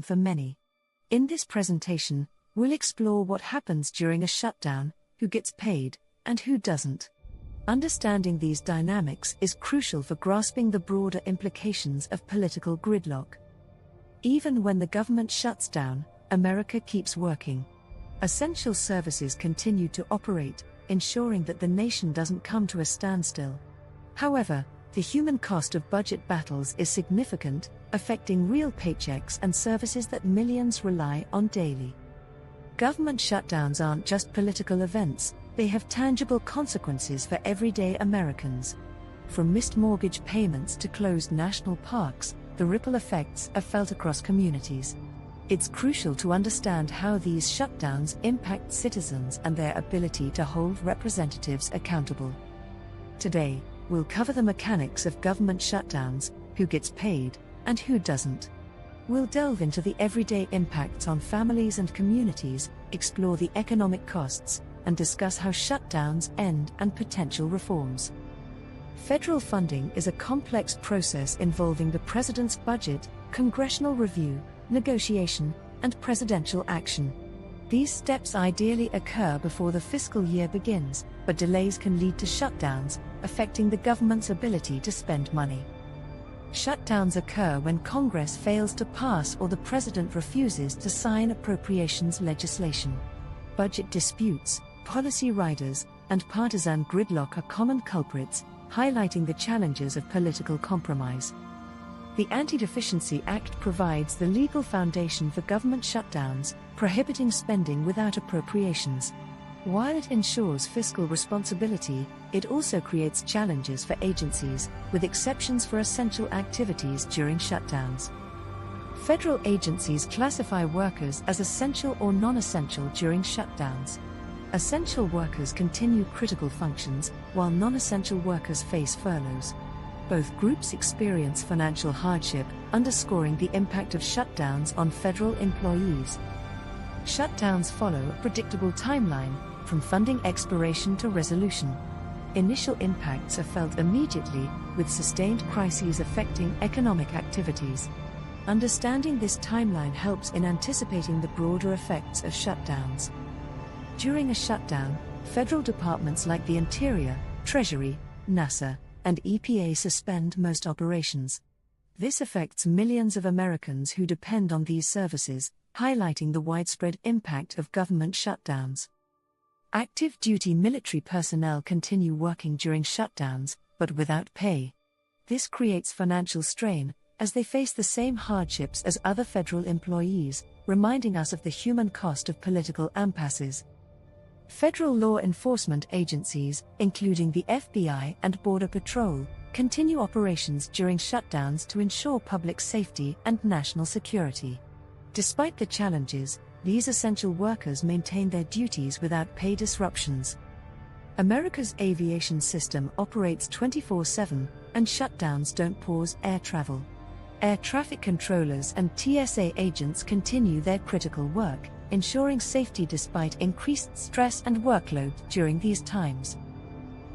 for many. In this presentation, we'll explore what happens during a shutdown, who gets paid, and who doesn't. Understanding these dynamics is crucial for grasping the broader implications of political gridlock. Even when the government shuts down, America keeps working. Essential services continue to operate, ensuring that the nation doesn't come to a standstill. However, the human cost of budget battles is significant, affecting real paychecks and services that millions rely on daily. Government shutdowns aren't just political events, they have tangible consequences for everyday Americans. From missed mortgage payments to closed national parks, the ripple effects are felt across communities. It's crucial to understand how these shutdowns impact citizens and their ability to hold representatives accountable. Today, we'll cover the mechanics of government shutdowns, who gets paid, and who doesn't. We'll delve into the everyday impacts on families and communities, explore the economic costs, and discuss how shutdowns end and potential reforms. Federal funding is a complex process involving the president's budget, congressional review, negotiation, and presidential action. These steps ideally occur before the fiscal year begins, but delays can lead to shutdowns, affecting the government's ability to spend money. Shutdowns occur when Congress fails to pass or the president refuses to sign appropriations legislation. Budget disputes, policy riders, and partisan gridlock are common culprits, highlighting the challenges of political compromise. The Antideficiency Act provides the legal foundation for government shutdowns, prohibiting spending without appropriations. While it ensures fiscal responsibility, it also creates challenges for agencies, with exceptions for essential activities during shutdowns. Federal agencies classify workers as essential or non-essential during shutdowns. Essential workers continue critical functions, while non-essential workers face furloughs. Both groups experience financial hardship, underscoring the impact of shutdowns on federal employees. Shutdowns follow a predictable timeline, from funding expiration to resolution. Initial impacts are felt immediately, with sustained crises affecting economic activities. Understanding this timeline helps in anticipating the broader effects of shutdowns. During a shutdown, federal departments like the Interior, Treasury, NASA, and EPA suspend most operations. This affects millions of Americans who depend on these services, highlighting the widespread impact of government shutdowns. Active duty military personnel continue working during shutdowns, but without pay. This creates financial strain, as they face the same hardships as other federal employees, reminding us of the human cost of political impasses. Federal law enforcement agencies, including the FBI and Border Patrol, continue operations during shutdowns to ensure public safety and national security. Despite the challenges, these essential workers maintain their duties without pay disruptions. America's aviation system operates 24/7, and shutdowns don't pause air travel. Air traffic controllers and TSA agents continue their critical work, ensuring safety despite increased stress and workload during these times.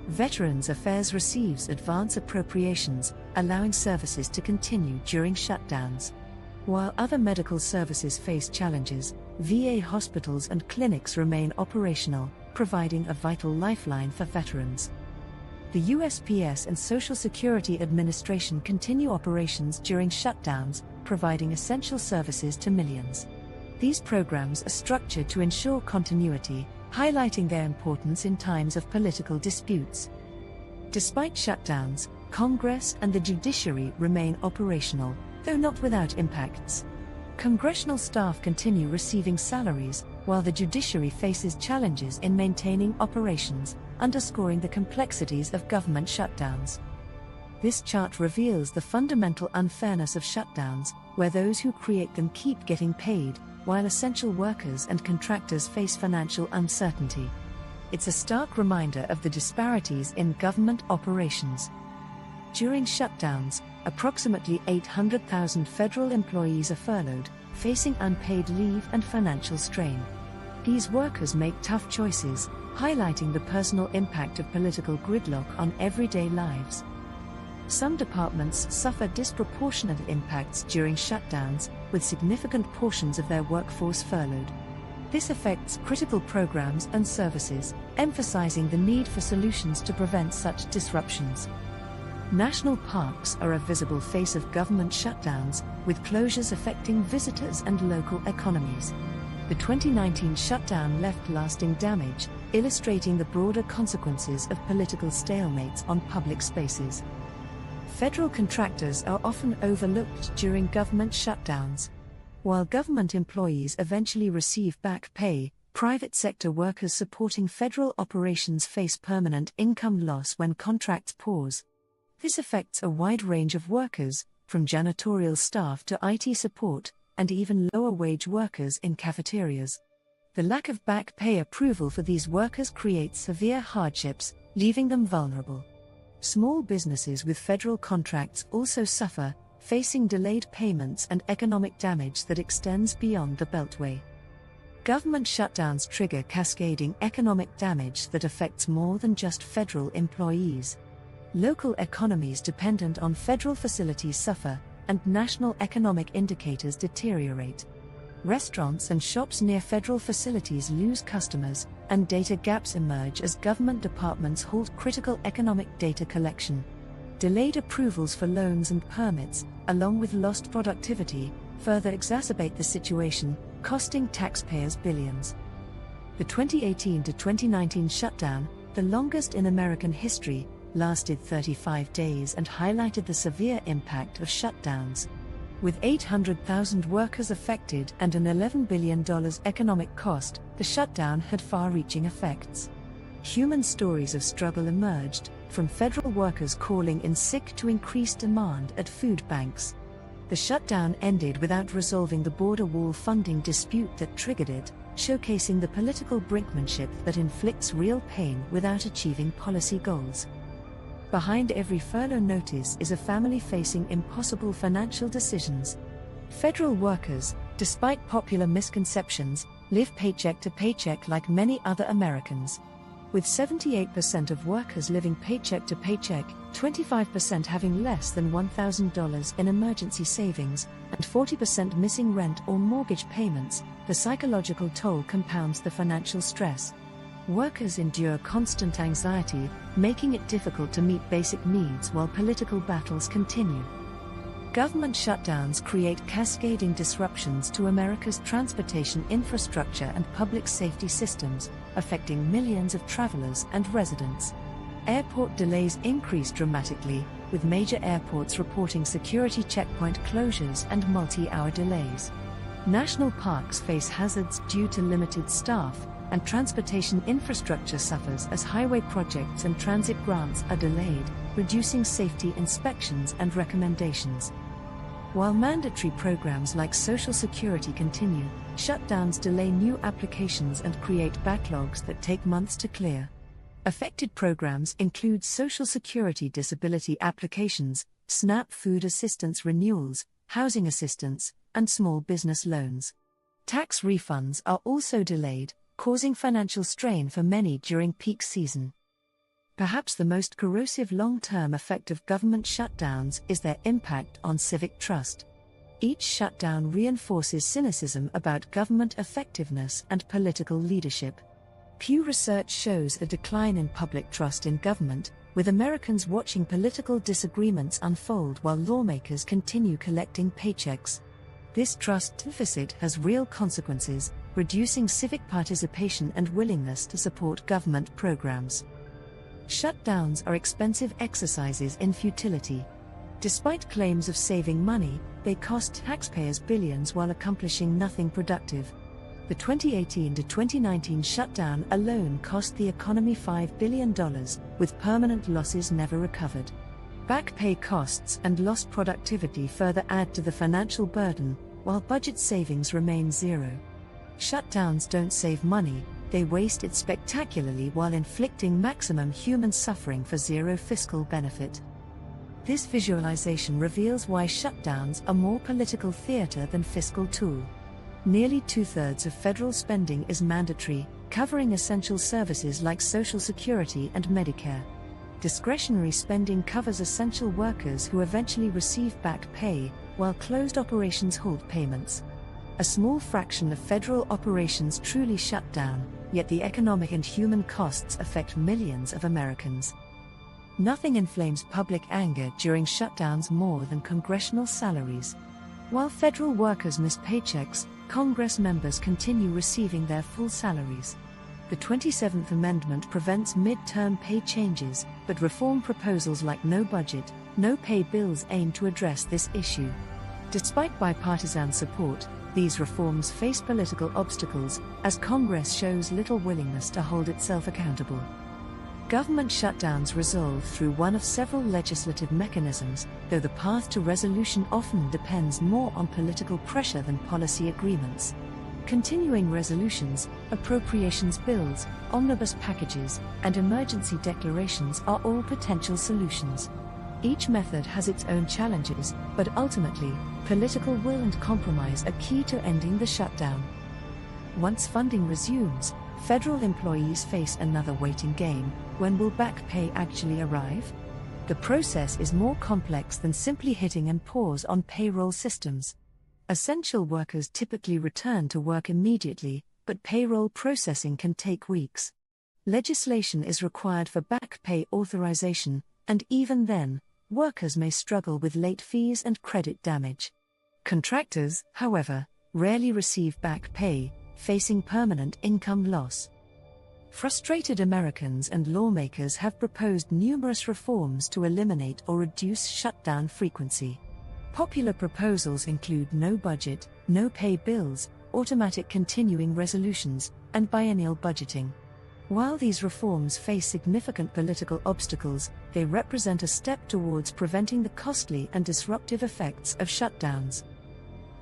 Veterans Affairs receives advance appropriations, allowing services to continue during shutdowns. While other medical services face challenges, VA hospitals and clinics remain operational, providing a vital lifeline for veterans. The USPS and Social Security Administration continue operations during shutdowns, providing essential services to millions. These programs are structured to ensure continuity, highlighting their importance in times of political disputes. Despite shutdowns, Congress and the judiciary remain operational, though not without impacts. Congressional staff continue receiving salaries, while the judiciary faces challenges in maintaining operations, underscoring the complexities of government shutdowns. This chart reveals the fundamental unfairness of shutdowns, where those who create them keep getting paid, while essential workers and contractors face financial uncertainty. It's a stark reminder of the disparities in government operations. During shutdowns, approximately 800,000 federal employees are furloughed, facing unpaid leave and financial strain. These workers make tough choices, highlighting the personal impact of political gridlock on everyday lives. Some departments suffer disproportionate impacts during shutdowns, with significant portions of their workforce furloughed. This affects critical programs and services, emphasizing the need for solutions to prevent such disruptions. National parks are a visible face of government shutdowns, with closures affecting visitors and local economies. The 2019 shutdown left lasting damage, illustrating the broader consequences of political stalemates on public spaces. Federal contractors are often overlooked during government shutdowns. While government employees eventually receive back pay, private sector workers supporting federal operations face permanent income loss when contracts pause. This affects a wide range of workers, from janitorial staff to IT support, and even lower-wage workers in cafeterias. The lack of back pay approval for these workers creates severe hardships, leaving them vulnerable. Small businesses with federal contracts also suffer, facing delayed payments and economic damage that extends beyond the Beltway. Government shutdowns trigger cascading economic damage that affects more than just federal employees. Local economies dependent on federal facilities suffer, and national economic indicators deteriorate. Restaurants and shops near federal facilities lose customers, and data gaps emerge as government departments halt critical economic data collection. Delayed approvals for loans and permits, along with lost productivity, further exacerbate the situation, costing taxpayers billions. The 2018 to 2019 shutdown, the longest in American history, lasted 35 days and highlighted the severe impact of shutdowns. With 800,000 workers affected and an $11 billion economic cost, the shutdown had far-reaching effects. Human stories of struggle emerged, from federal workers calling in sick to increased demand at food banks. The shutdown ended without resolving the border wall funding dispute that triggered it, showcasing the political brinkmanship that inflicts real pain without achieving policy goals. Behind every furlough notice is a family facing impossible financial decisions. Federal workers, despite popular misconceptions, live paycheck to paycheck like many other Americans. With 78% of workers living paycheck to paycheck, 25% having less than $1,000 in emergency savings, and 40% missing rent or mortgage payments, the psychological toll compounds the financial stress. Workers endure constant anxiety, making it difficult to meet basic needs while political battles continue. Government shutdowns create cascading disruptions to America's transportation infrastructure and public safety systems, affecting millions of travelers and residents. Airport delays increase dramatically, with major airports reporting security checkpoint closures and multi-hour delays. National parks face hazards due to limited staff, and transportation infrastructure suffers as highway projects and transit grants are delayed, reducing safety inspections and recommendations. While mandatory programs like Social Security continue, shutdowns delay new applications and create backlogs that take months to clear. Affected programs include Social Security disability applications, SNAP food assistance renewals, housing assistance, and small business loans. Tax refunds are also delayed, causing financial strain for many during peak season. Perhaps the most corrosive long-term effect of government shutdowns is their impact on civic trust. Each shutdown reinforces cynicism about government effectiveness and political leadership. Pew Research shows a decline in public trust in government, with Americans watching political disagreements unfold while lawmakers continue collecting paychecks. This trust deficit has real consequences, reducing civic participation and willingness to support government programs. Shutdowns are expensive exercises in futility. Despite claims of saving money, they cost taxpayers billions while accomplishing nothing productive. The 2018 to 2019 shutdown alone cost the economy $5 billion, with permanent losses never recovered. Back pay costs and lost productivity further add to the financial burden, while budget savings remain zero. Shutdowns don't save money, they waste it spectacularly while inflicting maximum human suffering for zero fiscal benefit. This visualization reveals why shutdowns are more political theater than fiscal tool. Nearly two-thirds of federal spending is mandatory, covering essential services like Social Security and Medicare. Discretionary spending covers essential workers who eventually receive back pay, while closed operations halt payments. A small fraction of federal operations truly shut down, yet the economic and human costs affect millions of Americans. Nothing inflames public anger during shutdowns more than congressional salaries. While federal workers miss paychecks, Congress members continue receiving their full salaries. The 27th Amendment prevents mid-term pay changes, but reform proposals like no budget, no pay bills aim to address this issue. Despite bipartisan support, these reforms face political obstacles, as Congress shows little willingness to hold itself accountable. Government shutdowns resolve through one of several legislative mechanisms, though the path to resolution often depends more on political pressure than policy agreements. Continuing resolutions, appropriations bills, omnibus packages, and emergency declarations are all potential solutions. Each method has its own challenges, but ultimately, political will and compromise are key to ending the shutdown. Once funding resumes, federal employees face another waiting game. When will back pay actually arrive? The process is more complex than simply hitting and pause on payroll systems. Essential workers typically return to work immediately, but payroll processing can take weeks. Legislation is required for back pay authorization, and even then, workers may struggle with late fees and credit damage. Contractors, however, rarely receive back pay, facing permanent income loss. Frustrated Americans and lawmakers have proposed numerous reforms to eliminate or reduce shutdown frequency. Popular proposals include no budget, no pay bills, automatic continuing resolutions, and biennial budgeting. While these reforms face significant political obstacles, they represent a step towards preventing the costly and disruptive effects of shutdowns.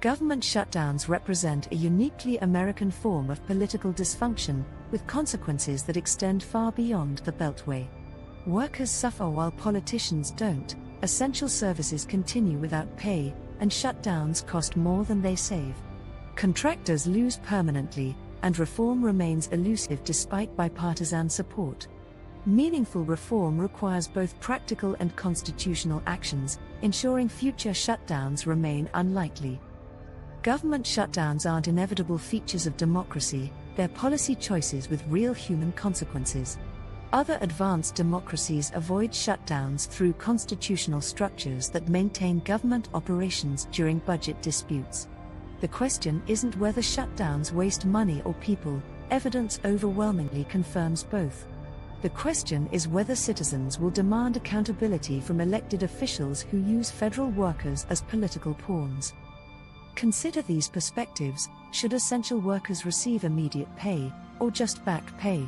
Government shutdowns represent a uniquely American form of political dysfunction, with consequences that extend far beyond the Beltway. Workers suffer while politicians don't, essential services continue without pay, and shutdowns cost more than they save. Contractors lose permanently, and reform remains elusive despite bipartisan support. Meaningful reform requires both practical and constitutional actions, ensuring future shutdowns remain unlikely. Government shutdowns aren't inevitable features of democracy, they're policy choices with real human consequences. Other advanced democracies avoid shutdowns through constitutional structures that maintain government operations during budget disputes. The question isn't whether shutdowns waste money or people, evidence overwhelmingly confirms both. The question is whether citizens will demand accountability from elected officials who use federal workers as political pawns. Consider these perspectives: should essential workers receive immediate pay, or just back pay?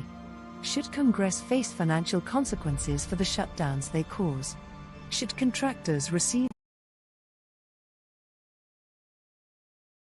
Should Congress face financial consequences for the shutdowns they cause? Should contractors receive